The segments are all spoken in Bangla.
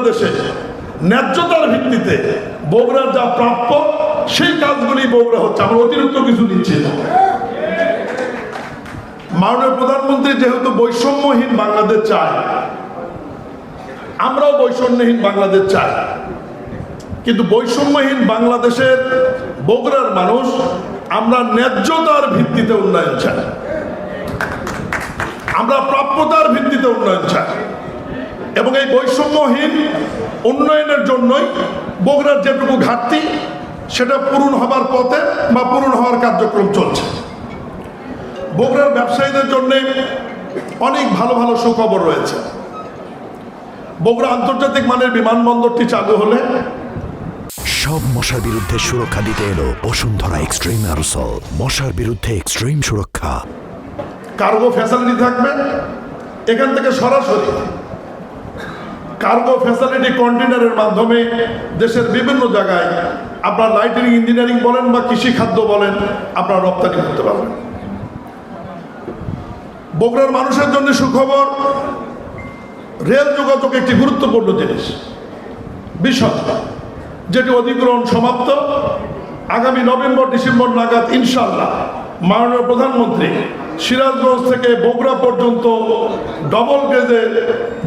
বাংলাদেশে ন্যায্যতার ভিত্তিতে বগুড়ার যা প্রাপ্য সেই কাজগুলি বগুড়া হচ্ছে, আমরা অতিরিক্ত কিছু দিচ্ছি না। মাননীয় প্রধানমন্ত্রী যেহেতু বৈষম্যহীন বাংলাদেশ চায়, আমরাও বৈষম্যহীন বাংলাদেশ চাই, কিন্তু বৈষম্যহীন বাংলাদেশের বগুড়ার মানুষ আমরা ন্যায্যতার ভিত্তিতে উন্নয়ন চাই, আমরা প্রাপ্যতার ভিত্তিতে উন্নয়ন চাই। এবং এই বৈষম্যহীন উন্নয়নের জন্যই বগুড়ার যেটুকু ঘাটতি সেটা পূরণ হবার পথে বা পূরণ হওয়ার কার্যক্রম চলছে। বগুড়ার ব্যবসায়ীদের জন্য অনেক ভালো ভালো সুখবর রয়েছে। বগুড়া আন্তর্জাতিক মানের বিমানবন্দরটি চালু হলে সব মশার বিরুদ্ধে সুরক্ষা দিতে এলো বসুন্ধরা এক্সট্রিম অ্যারোসল। মশার বিরুদ্ধে এক্সট্রিম সুরক্ষা। কার্গো ফ্যাসিলিটি থাকবে, এখান থেকে সরাসরি কার্গো ফ্যাসিলিটি কন্টেনারের মাধ্যমে দেশের বিভিন্ন জায়গায় আপনার লাইটিং ইঞ্জিনিয়ারিং বলেন বা কৃষি খাদ্য বলেন আপনারা রপ্তানি করতে পারবেন। বগুড়ার মানুষের জন্য সুখবর, রেল যোগাযোগ একটি গুরুত্বপূর্ণ বিষয় যেটি অধিগ্রহণ সমাপ্ত। আগামী নভেম্বর ডিসেম্বর নাগাদ ইনশাআল্লাহ মাননীয় প্রধানমন্ত্রী সিরাজগঞ্জ থেকে বগুড়া পর্যন্ত ডবল গেজের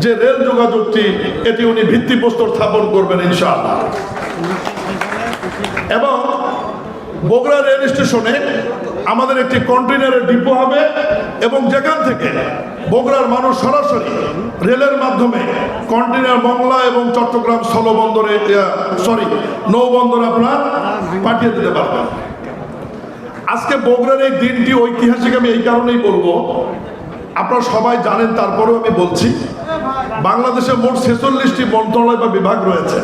যে রেল যোগাযোগটি এটি উনি ভিত্তিপ্রস্তর স্থাপন করবেন ইনশাআল্লাহ। এবং বগুড়া রেল স্টেশনে আমাদের একটি কন্টেনারের ডিপো হবে এবং যেখান থেকে বগুড়ার মানুষ সরাসরি রেলের মাধ্যমে কন্টেনার মংলা এবং চট্টগ্রাম স্থলবন্দরে নৌবন্দরে আপনারা পাঠিয়ে দিতে পারবেন। আজকে বগুড়ার এই দিনটি ঐতিহাসিক আমি এই কারণেই বলবো, আপনারা সবাই জানেন তারপরেও আমি বলছি, বাংলাদেশে মোট 46টি মন্ত্রণালয় বা বিভাগ রয়েছে।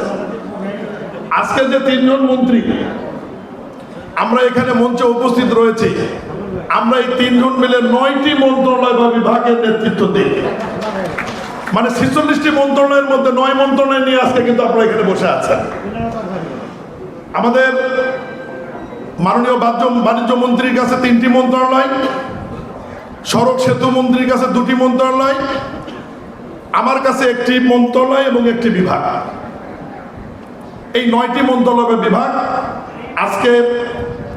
আজকে যে 3 জন মন্ত্রী আমরা এখানে মঞ্চে উপস্থিত রয়েছি, আমরা এই 3 জন মিলে 9টি মন্ত্রণালয় বা বিভাগের নেতৃত্ব দিই। মানে 46টি মন্ত্রণালয়ের মধ্যে 9 মন্ত্রণালয় নিয়ে আজকে কিন্তু আপনারা এখানে বসে আছেন। আমাদের মাননীয় বাণিজ্য মন্ত্রীর কাছে 3টি মন্ত্রণালয়, সড়ক সেতু মন্ত্রীর কাছে 2টি মন্ত্রণালয়, আমার কাছে 1টি মন্ত্রণালয় এবং 1টি বিভাগ। এই 9টি মন্ত্রণালয় বা বিভাগ আজকে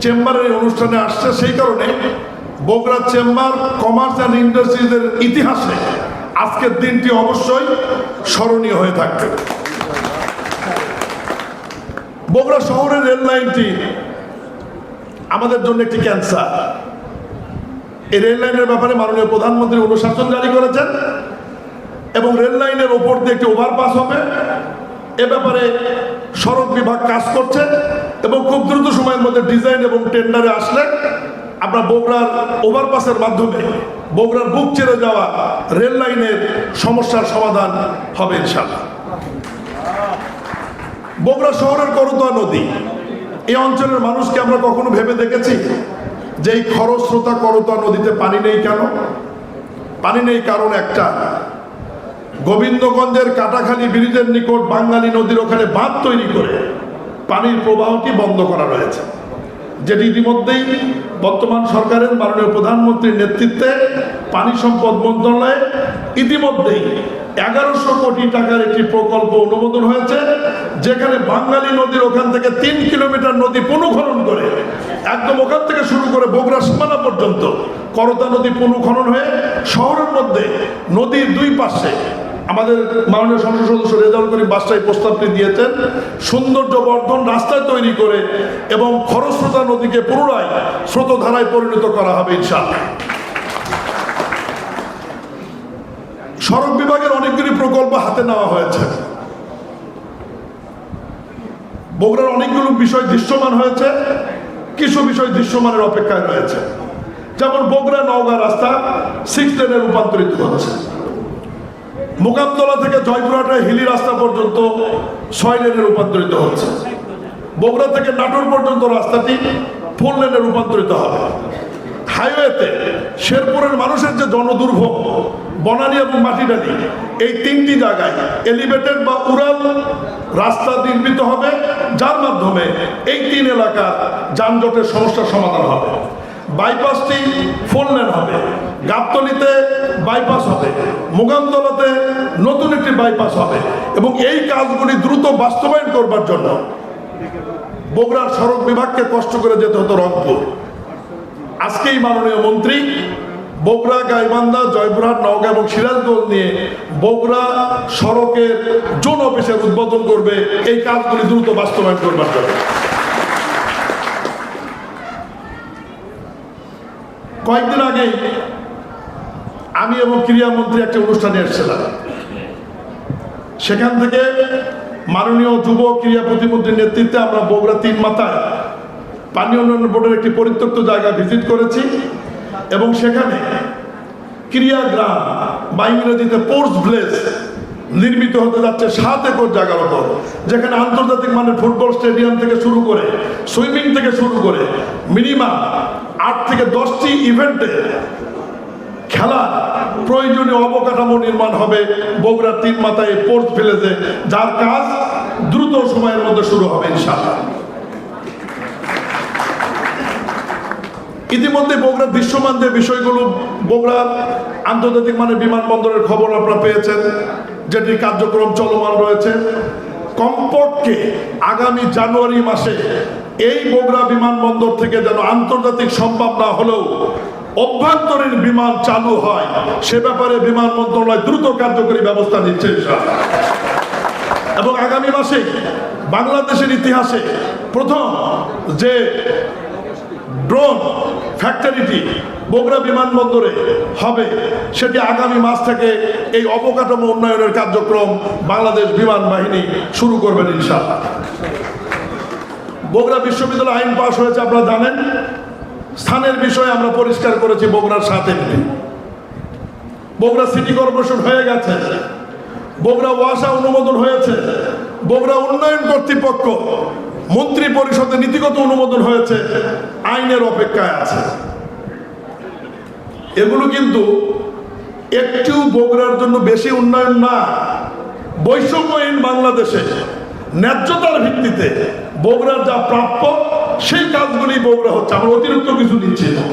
চেম্বারের অনুষ্ঠানে আসছে। সেই কারণে বগুড়া চেম্বার কমার্স অ্যান্ড ইন্ডাস্ট্রিজের ইতিহাসে আজকের দিনটি অবশ্যই স্মরণীয় হয়ে থাকবে। বগুড়া শহরের রেল লাইনটি আমাদের জন্য একটি ক্যান্সার। এই রেল লাইনের ব্যাপারে মাননীয় প্রধানমন্ত্রী অনুশাসন জারি করেছেন এবং রেল লাইনের ওপর দিয়ে একটি ওভারপাস হবে। এ ব্যাপারে সড়ক বিভাগ কাজ করছে এবং খুব দ্রুত সময়ের মধ্যে ডিজাইন এবং টেন্ডারে আসলে আমরা বগুড়ার ওভারপাসের মাধ্যমে বগুড়ার বুক চেড়ে যাওয়া রেল লাইনের সমস্যার সমাধান হবে ইনশাআল্লাহ। বগুড়া শহরের করতোয়া নদী, এই অঞ্চলের মানুষকে আমরা কখনো ভেবে দেখেছি যে এই খরস্রোতা করতোয়া নদীতে পানি নেই কেন? পানি নেই কারণ একটা, গোবিন্দগঞ্জের কাটাখালী ব্রিজের নিকট বাঙালি নদীর ওখানে বাঁধ তৈরি করে পানির প্রবাহটি বন্ধ করা রয়েছে, যেটি ইতিমধ্যেই বর্তমান সরকারের মাননীয় প্রধানমন্ত্রীর নেতৃত্বে পানি সম্পদ মন্ত্রণালয়ে ইতিমধ্যেই 1100 কোটি টাকার একটি প্রকল্প অনুমোদন হয়েছে, যেখানে বাঙালি নদীর ওখান থেকে 3 কিলোমিটার নদী পুনঃখনন করে একদম ওখান থেকে শুরু করে বগুড়া সীমানা পর্যন্ত করতোয়া নদী পুনঃখনন হয়ে শহরের মধ্যে নদীর 2 পাশে আমাদের মাননীয় সংসদ সদস্য রেজাউল করিম বাদশাহী প্রস্তাবটি দিয়েছেন সৌন্দর্য বর্ধন রাস্তায় তৈরি করে এবং খরস্রোতা নদীকে পুনরায় স্রোতধারায় পরিণত করা হবে ইনশাআল্লাহ। সড়ক বিভাগের অনেকগুলি প্রকল্প হাতে নেওয়া হয়েছে। বগুড়ার অনেকগুলো বিষয় দৃশ্যমান হয়েছে, কিছু বিষয় দৃশ্যমানের অপেক্ষায় রয়েছে। যেমন বগুড়া নওগাঁ রাস্তা 6 লেনে রূপান্তরিত হচ্ছে, মোকামতলা থেকে জয়পুরহাট হিলি রাস্তা পর্যন্ত 6 লেনে রূপান্তরিত হচ্ছে, বগুড়া থেকে নাটোর পর্যন্ত রাস্তাটি 4 লেনে রূপান্তরিত হবে। হাইওয়েতে শেরপুরের মানুষের যে জনদুর্ভোগ বনানী এবং মাটিডালি, এই 3টি জায়গায় এলিভেটেড বা উড়াল রাস্তা নির্মিত হবে, যার মাধ্যমে এই 3 এলাকার যানজটের সমস্যার সমাধান হবে। বাইপাসটি 4 লেন হবে, গাবতলীতে বাইপাস হবে, মুগামতলাতে নতুন একটি বাইপাস হবে, এবং এই কাজগুলি দ্রুত বাস্তবায়ন করবার জন্য বগুড়ার সড়ক বিভাগকে কষ্ট করে যেতে হতো রংপুর। আজকেই মাননীয় মন্ত্রী বগুড়া, গাইবান্ধা, জয়পুরহাট, নওগাঁ এবং সিরাজগঞ্জ নিয়ে বগুড়া সড়কের জোন অফিসের উদ্বোধন করবে এই কাজগুলি দ্রুত বাস্তবায়ন করবার জন্য। কয়েকদিন আগেই আমি এবং ক্রীড়ামন্ত্রী একটি অনুষ্ঠানে এসেছিলাম। সেখান থেকে মাননীয় যুব ক্রীড়া প্রতিমন্ত্রীর নেতৃত্বে আমরা বগুড়া 3 মাথায় পানি উন্নয়ন বোর্ডের একটি পরিত্যক্ত জায়গা ভিজিট করেছি, এবং সেখানে ক্রীড়া গ্রাম বা ইংরেজিতে স্পোর্টস ভিলেজ নির্মিত হতে যাচ্ছে 7 একর জায়গার উপর, যেখানে আন্তর্জাতিক মানের ফুটবল স্টেডিয়াম থেকে শুরু করে সুইমিং থেকে শুরু করে মিনিমাম 8 থেকে 10টি ইভেন্টে খেলা প্রয়োজনীয় অবকাঠামো নির্মাণ হবে বগুড়ার 3 মাথায় স্পোর্টস ভিলেজে, যার কাজ দ্রুত সময়ের মধ্যে শুরু হবে ইনশাআল্লাহ। ইতিমধ্যে বগুড়ার দৃশ্যমান যে বিষয়গুলো, বগুড়ার আন্তর্জাতিক মানের বিমানবন্দরের খবর আপনারা পেয়েছেন, যেটি কার্যক্রম চলমান রয়েছে। কমপক্ষে আগামী জানুয়ারি মাসে এই বগুড়া বিমানবন্দর থেকে যেন আন্তর্জাতিক সম্ভব না হলেও অভ্যন্তরীণ বিমান চালু হয়, সে ব্যাপারে বিমান মন্ত্রণালয় দ্রুত কার্যকরী ব্যবস্থা নিচ্ছে ইনশাআল্লাহ। এবং আগামী মাসে বাংলাদেশের ইতিহাসে প্রথম যে ড্রোন ফ্যাক্টরিটি বগুড়া বিমানবন্দরে হবে, সেটি আগামী মাস থেকে এই অবকাঠামো উন্নয়নের কার্যক্রম বাংলাদেশ বিমান বাহিনী শুরু করবেন ইনশাআল্লাহ। বগুড়া বিশ্ববিদ্যালয় আইন পাস হয়েছে, আপনারা জানেন। স্থানের বিষয়ে আমরা পরিষ্কার করেছি বগুড়ার 7 এমপি। বগুড়া সিটি কর্পোরেশন হয়ে গেছে, বগুড়া ওয়াসা অনুমোদন হয়েছে, বগুড়া উন্নয়ন কর্তৃপক্ষ মন্ত্রী পরিষদে নীতিগত অনুমোদন হয়েছে, আইনের অপেক্ষায় আছে। এগুলো কিন্তু একটু বগুড়ার জন্য বেশি উন্নয়ন না, বৈষম্যহীন বাংলাদেশে ন্যায্যতার ভিত্তিতে বগুড়ার যা প্রাপ্য সেই কাজগুলি বগুড়া হচ্ছে, আমরা অতিরিক্ত কিছু দিচ্ছি না।